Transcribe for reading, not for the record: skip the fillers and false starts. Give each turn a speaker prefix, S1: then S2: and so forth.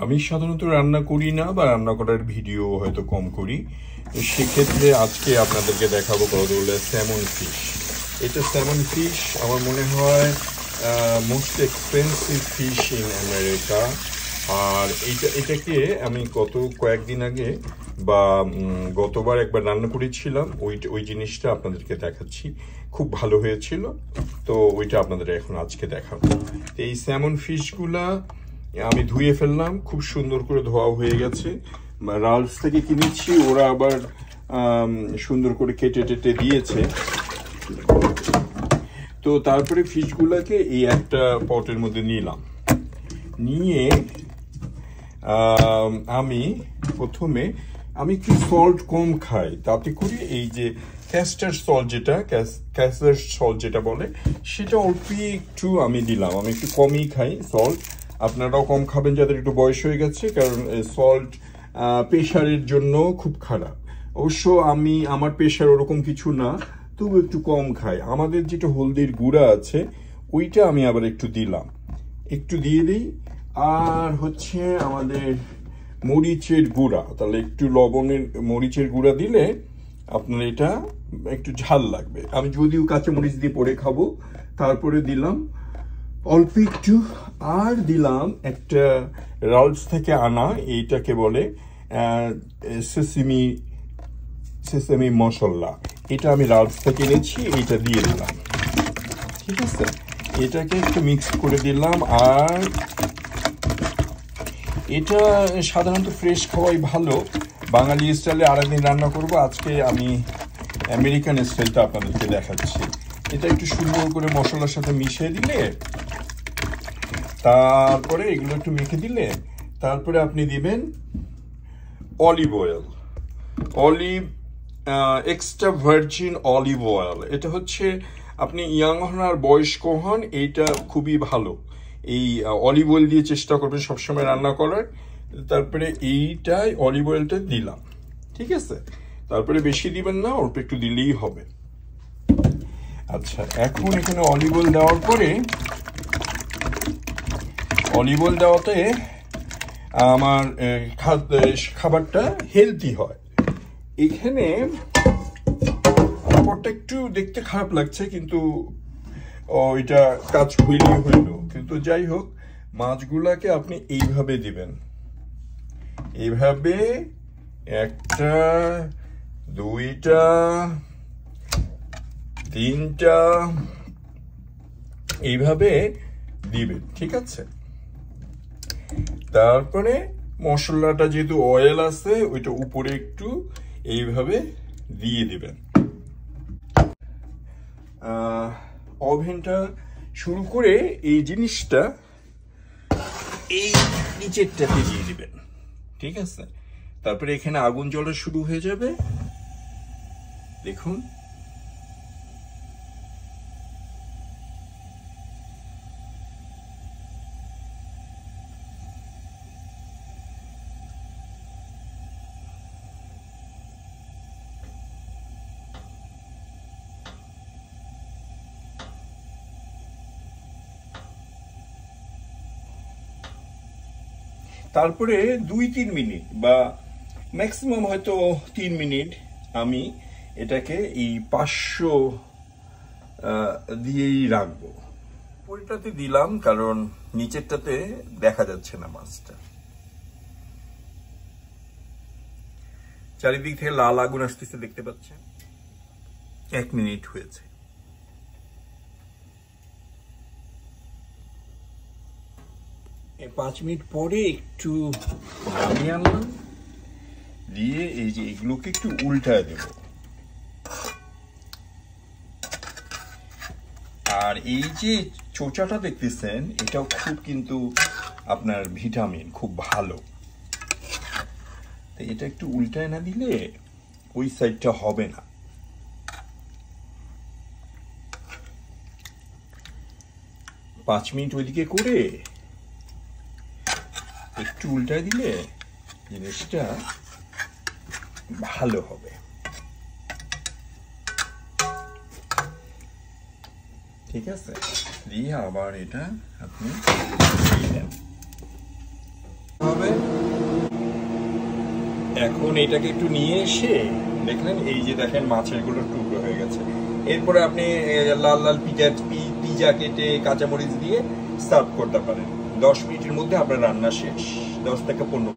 S1: আমি সাধারণত রান্না করি না বা রান্না করার ভিডিও হয়তো কম করি। তো সেক্ষেত্রে আজকে আপনাদেরকে দেখাবো কতগুলো স্যামন ফিশ। এটা স্যামন ফিশ আমার মনে হয় most expensive fish in America. আর এটাকে আমি কয়েকদিন আগে বা গতবার একবার রান্না করেছিলাম, ওই জিনিসটা আপনাদেরকে দেখাচ্ছি। খুব ভালো হয়েছিল, তো ওইটা আপনাদের এখন আজকে দেখাবো। এই স্যামন ফিশগুলা আমি ধুয়ে ফেললাম, খুব সুন্দর করে ধোয়া হয়ে গেছে। রালস থেকে কিনেছি, ওরা আবার সুন্দর করে কেটে টেটে দিয়েছে। তো তারপরে ফিশগুলাকে এই একটা পটের মধ্যে নিলাম, নিয়ে আমি প্রথমে একটু সল্ট কম খাই, তাতে করে এই যে ক্যাস্টার সল্ট যেটা বলে সেটা অল্প একটু আমি দিলাম। আমি একটু কমই খাই সল্ট, আপনারাও কম খাবেন যাদের একটু বয়স হয়ে গেছে, কারণ সল্ট প্রেশারের জন্য খুব খারাপ। অবশ্য আমার প্রেশার ওরকম কিছু না, তবু একটু কম খাই। আমাদের যেটা হলদির গুঁড়া আছে ওইটা আমি আবার একটু দিলাম, একটু দিয়ে দিই। আর হচ্ছে আমাদের মরিচের গুঁড়া, তাহলে একটু মরিচের গুঁড়া দিলে আপনার এটা একটু ঝাল লাগবে। আমি যদিও কাঁচা মরিচ দিয়ে পরে খাবো, তারপরে দিলাম অল্প একটু। আর দিলাম একটা রালস থেকে আনা, এইটাকে বলে সেসেমি মশলা। এটা আমি রালস থেকে এনেছি, এইটা দিয়ে দিলাম। ঠিক আছে, এটাকে একটু মিক্স করে দিলাম। আর এটা সাধারণত ফ্রেশ খাওয়াই ভালো। বাঙালি স্টাইলে আরেকদিন রান্না করব, আজকে আমি আমেরিকান স্টাইলটা আপনাদেরকে দেখাচ্ছি। এটা একটু সুন্দর করে মশলার সাথে মিশিয়ে দিলে, তারপরে এগুলো একটু মেখে দিলে, তারপরে আপনি দিবেন olive oil, extra virgin olive oil. এটা হচ্ছে আপনি ইয়াং হন আর বয়স্ক হন, এইটা খুবই ভালো। এই অলিভ অয়েল দিয়ে চেষ্টা করবেন সবসময় রান্না করার। তারপরে এইটাই অলিভ অয়েলটা দিলাম, ঠিক আছে। তারপরে বেশি দিবেন না, অল্প একটু দিলেই হবে। আচ্ছা, এখন এখানে অলিভ অয়েল দেওয়ার পরে, অলিভ অয়েল দেওয়াতে আমার খাবারটা হেলদি হয়। এখানে ব্যাপারটা একটু দেখতে খারাপ লাগছে, কিন্তু এটা কাজ হইলেই হইল। কিন্তু যাই হোক, মাছগুলাকে আপনি এইভাবে দিবেন, এইভাবে একটা, দুইটা, তিনটা, এইভাবে দিবেন, ঠিক আছে। তারপরে মশলাটা যেহেতু অয়েল আছে, ওইটা উপরে একটু এইভাবে দিয়ে দিবেন। ওভেনটা শুরু করে এই জিনিসটা এই নিচেরটাতে দিয়ে দিবেন, ঠিক আছে। তারপরে এখানে আগুন জ্বলা শুরু হয়ে যাবে, দেখুন। তারপরে 2-3 মিনিট বা ম্যাক্সিমাম হয়তো 3 মিনিট আমি এটাকে এই 500 দিয়েই রাখবো। উপরটাতে দিলাম কারণ নিচেরটাতে দেখা যাচ্ছে না মাছটা। চারিদিক থেকে লাল আগুন আসতেছে, দেখতে পাচ্ছেন। 1 মিনিট হয়েছে। এই 5 মিনিট পরে একটু নামিয়ে আনলাম, দিয়ে এই যে এগুলোকে একটু উল্টায় দেব। আর এই যে চোচাটা দেখতেছেন, এটাও খুব কিন্তু আপনার ভিটামিন, খুব ভালো। তো এটা একটু উল্টায় না দিলে ওই সাইডটা হবে না। পাঁচ মিনিট ওইদিকে করে একটু উল্টায় দিলে জিনিসটা ভালো হবে। ঠিক আছে, দিয়ে আবার এটা আপনি দিয়ে দেন। হবে। এখন এটাকে একটু নিয়ে এসে দেখলেন এই যে দেখেন মাছের গুলো টুকরো হয়ে গেছে। এরপরে আপনি লাল লাল পিজা কেটে কাঁচামরিচ দিয়ে সার্ভ করতে পারেন। 10 মিনিটের মধ্যে আপনার রান্না শেষ, 10 থেকে 15।